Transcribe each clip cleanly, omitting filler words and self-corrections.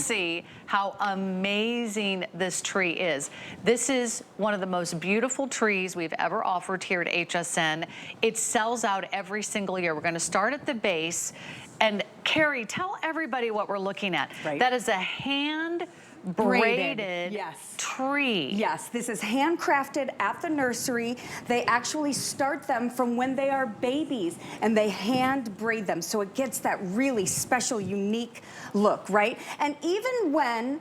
See how amazing this tree is. This is one of the most beautiful trees we've ever offered here at HSN. It sells out every single year. We're going to start at the base. And Carrie, tell everybody what we're looking at. Right. That is a hand braided yes. tree. Yes, this is handcrafted at the nursery. They actually start them from when they are babies and they hand braid them. So it gets that really special, unique look, right? And even when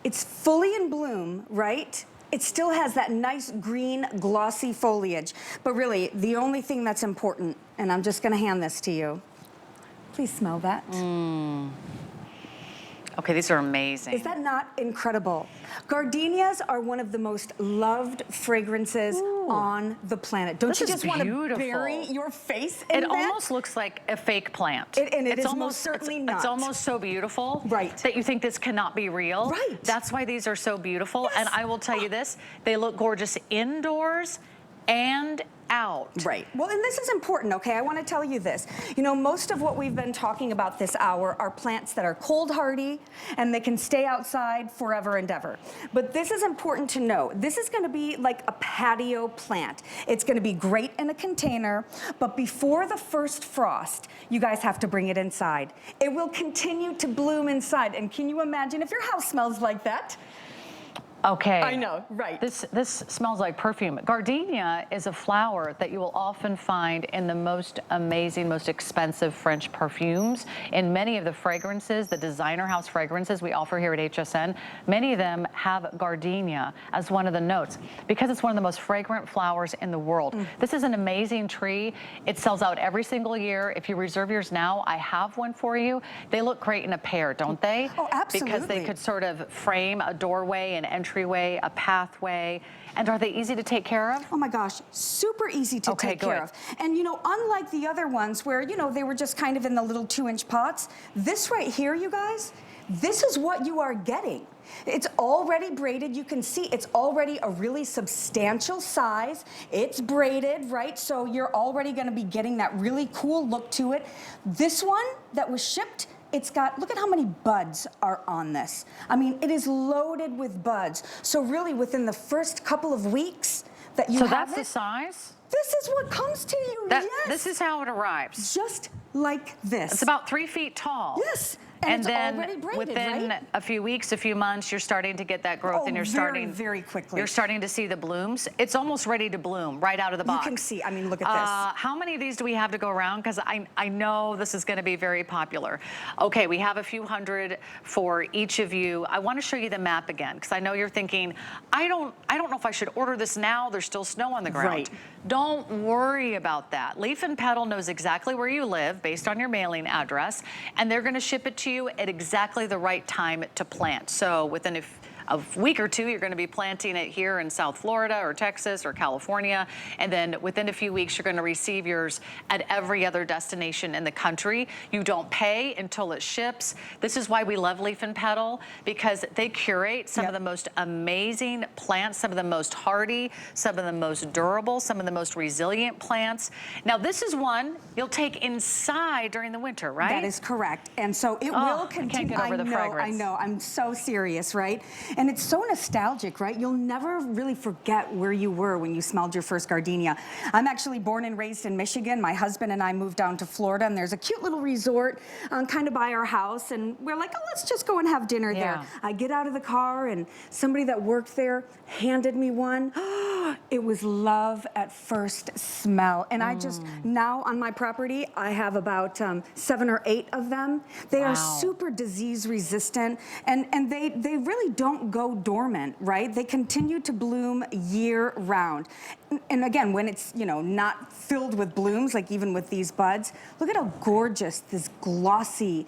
it's fully in bloom, right? It still has that nice green glossy foliage. But really, the only thing that's important, and I'm just gonna hand this to you. Please smell that. Okay, these are amazing. Is that not incredible? Gardenias are one of the most loved fragrances on the planet. Don't you just want to bury your face in that? It almost looks like a fake plant. And it is most certainly not. It's almost so beautiful that you think this cannot be real. That's why these are so beautiful. And I will tell you this, they look gorgeous indoors and out. Well, and this is important, okay? I want to tell you this. You know, most of what we've been talking about this hour are plants that are cold hardy and they can stay outside forever and ever. But this is important to know. This is going to be like a patio plant. It's going to be great in a container, but before the first frost, you guys have to bring it inside. It will continue to bloom inside. And can you imagine if your house smells like that? Okay. I know, right. This smells like perfume. Gardenia is a flower that you will often find in the most amazing, most expensive French perfumes. In many of the fragrances, the designer house fragrances we offer here at HSN, many of them have gardenia as one of the notes because it's one of the most fragrant flowers in the world. This is an amazing tree. It sells out every single year. If you reserve yours now, I have one for you. They look great in a pair, don't they? Oh, absolutely. Because they could sort of frame a doorway and entryway, a pathway. And are they easy to take care of? Oh my gosh, super easy to take care of. And you know, unlike the other ones where, you know, they were just kind of in the little 2-inch pots, this right here, you guys, this is what you are getting. It's already braided. You can see it's already a really substantial size. It's braided, right? So you're already gonna be getting that really cool look to it. This one that was shipped, it's got, look at how many buds are on this. I mean, it is loaded with buds. So really within the first couple of weeks that you have it. So that's the size? This is what comes to you, yes. This is how it arrives. Just like this. It's about 3 feet tall. Yes. And it's then already braided, within a few weeks, a few months, you're starting to get that growth and you're starting very quickly. You're starting to see the blooms. It's almost ready to bloom right out of the box. You can see, I mean, look at this. How many of these do we have to go around? Because I know this is going to be very popular. Okay, we have a few hundred for each of you. I want to show you the map again because I know you're thinking, I don't know if I should order this now. There's still snow on the ground. Don't worry about that. Leaf and Petal knows exactly where you live based on your mailing address, and they're going to ship it to you at exactly the right time to plant. So within a week or two, you're going to be planting it here in South Florida or Texas or California. And then within a few weeks, you're going to receive yours at every other destination in the country. You don't pay until it ships. This is why we love Leaf and Petal, because they curate some of the most amazing plants, some of the most hardy, some of the most durable, some of the most resilient plants. Now, this is one you'll take inside during the winter, right? That is correct. And so it will continue. I can't get over the fragrance. I know. I'm so serious, right? And it's so nostalgic, right? You'll never really forget where you were when you smelled your first gardenia. I'm actually born and raised in Michigan. My husband and I moved down to Florida, and there's a cute little resort kind of by our house, and we're like, oh, let's just go and have dinner there. I get out of the car, and somebody that worked there handed me one. It was love at first smell. And I just, now on my property, I have about 7 or 8 of them. They are super disease resistant, and they really don't go dormant, right? They continue to bloom year round. And again, when it's, you know, not filled with blooms, like even with these buds, look at how gorgeous this glossy,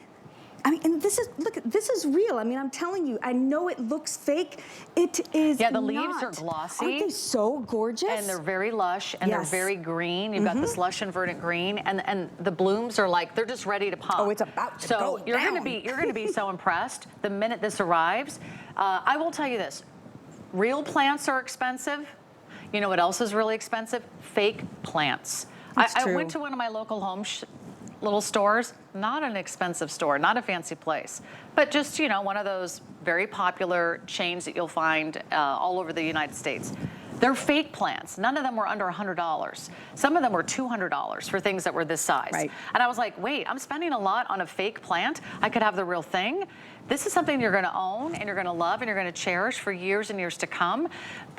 I mean, and this is, look, this is real. I mean, I'm telling you, I know it looks fake. It is Yeah, the leaves are glossy. Aren't they so gorgeous? And they're very lush, and they're very green. You've got this lush and verdant green, and the blooms are like, they're just ready to pop. Oh, it's about to go So you're going to be so impressed the minute this arrives. I will tell you this, real plants are expensive. You know what else is really expensive? Fake plants. I went to one of my local home little stores, not an expensive store, not a fancy place, but just, you know, one of those very popular chains that you'll find all over the United States. They're fake plants. None of them were under $100. Some of them were $200 for things that were this size. Right. And I was like, wait, I'm spending a lot on a fake plant. I could have the real thing. This is something you're gonna own and you're gonna love and you're gonna cherish for years and years to come.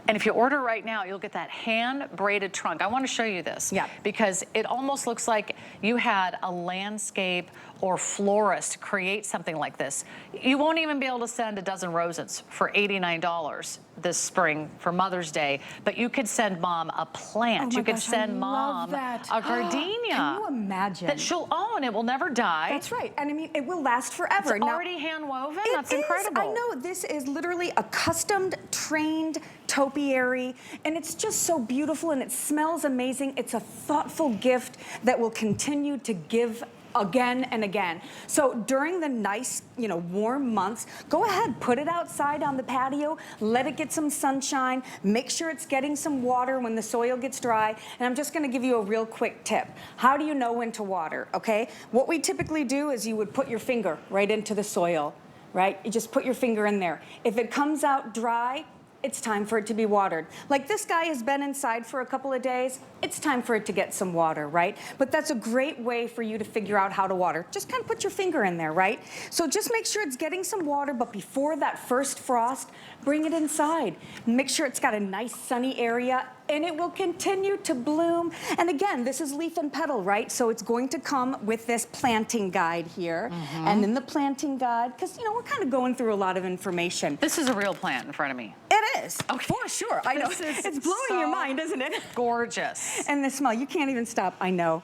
And if you order right now, you'll get that hand braided trunk. I wanna show you this. Yeah. Because it almost looks like you had a landscape or florist create something like this. You won't even be able to send a dozen roses for $89 this spring for Mother's Day, but you could send mom a plant. Oh my You could gosh, send I mom love that. a gardenia. Can you imagine? That she'll own. It will never die. That's right. And I mean, it will last forever. It's already hand woven. That's It is. incredible. I know. This is literally a custom trained topiary, and it's just so beautiful and it smells amazing. It's a thoughtful gift that will continue to give again and again. So during the nice, you know, warm months, go ahead, put it outside on the patio, let it get some sunshine, make sure it's getting some water when the soil gets dry. And I'm just gonna give you a real quick tip. How do you know when to water, okay? What we typically do is you would put your finger right into the soil, right? You just put your finger in there. If it comes out dry, it's time for it to be watered. Like this guy has been inside for a couple of days, it's time for it to get some water, right? But that's a great way for you to figure out how to water. Just kind of put your finger in there, right? So just make sure it's getting some water, but before that first frost, bring it inside. Make sure it's got a nice sunny area, and it will continue to bloom. And again, this is leaf and petal, right? So it's going to come with this planting guide here. And in the planting guide, because you know, we're kind of going through a lot of information. This is a real plant in front of me. It is, Okay. for sure. I know, This is it's blowing so your mind, isn't it? Gorgeous. And the smell, you can't even stop, I know.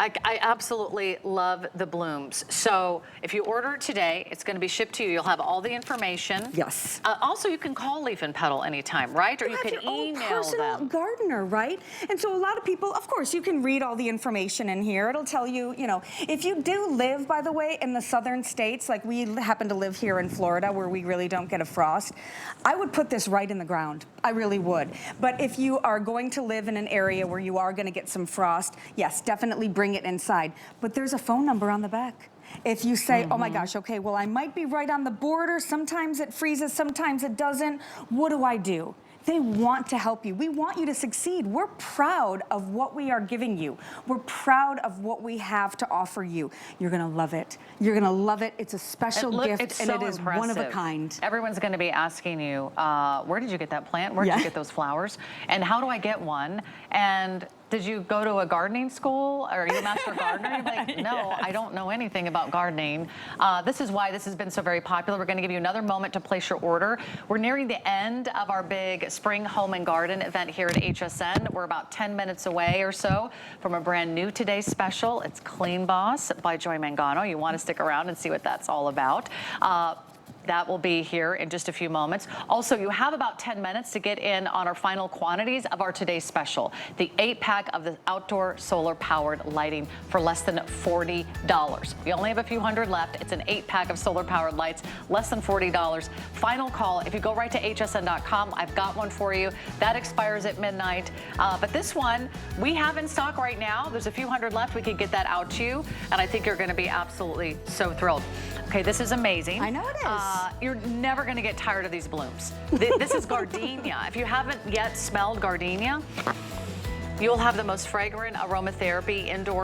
I absolutely love the blooms. So if you order it today, it's going to be shipped to you. You'll have all the information. Yes. Also, you can call Leaf and Petal anytime, right? Or you have can your own email personal them. gardener, right? And so a lot of people, of course, you can read all the information in here. It'll tell you, you know, if you do live, by the way, in the southern states, like we happen to live here in Florida where we really don't get a frost, I would put this right in the ground. I really would. But if you are going to live in an area where you are going to get some frost, yes, definitely bring it inside. But there's a phone number on the back. If you say, oh my gosh, okay, well, I might be right on the border. Sometimes it freezes, sometimes it doesn't. What do I do? They want to help you. We want you to succeed. We're proud of what we are giving you. We're proud of what we have to offer you. You're gonna love it. You're gonna love it. It's a special gift, it's and so it is one of a impressive. kind. Everyone's going to be asking you, where did you get that plant? Where did you get those flowers? And how do I get one? And did you go to a gardening school? Or are you a master gardener? You're like, no, I don't know anything about gardening. This is why this has been so very popular. We're going to give you another moment to place your order. We're nearing the end of our big spring home and garden event here at HSN. We're about 10 minutes away or so from a brand new Today's Special. It's Clean Boss by Joy Mangano. You want to stick around and see what that's all about. That will be here in just a few moments. Also, you have about 10 minutes to get in on our final quantities of our today's special, the 8-pack of the outdoor solar powered lighting for less than $40. We only have a few hundred left. It's an 8-pack of solar powered lights, less than $40. Final call. If you go right to hsn.com, I've got one for you. That expires at midnight. But this one we have in stock right now. There's a few hundred left. We could get that out to you. And I think you're going to be absolutely so thrilled. Okay, this is amazing. I know it is. You're never going to get tired of these blooms. This is gardenia. If you haven't yet smelled gardenia, you'll have the most fragrant aromatherapy indoor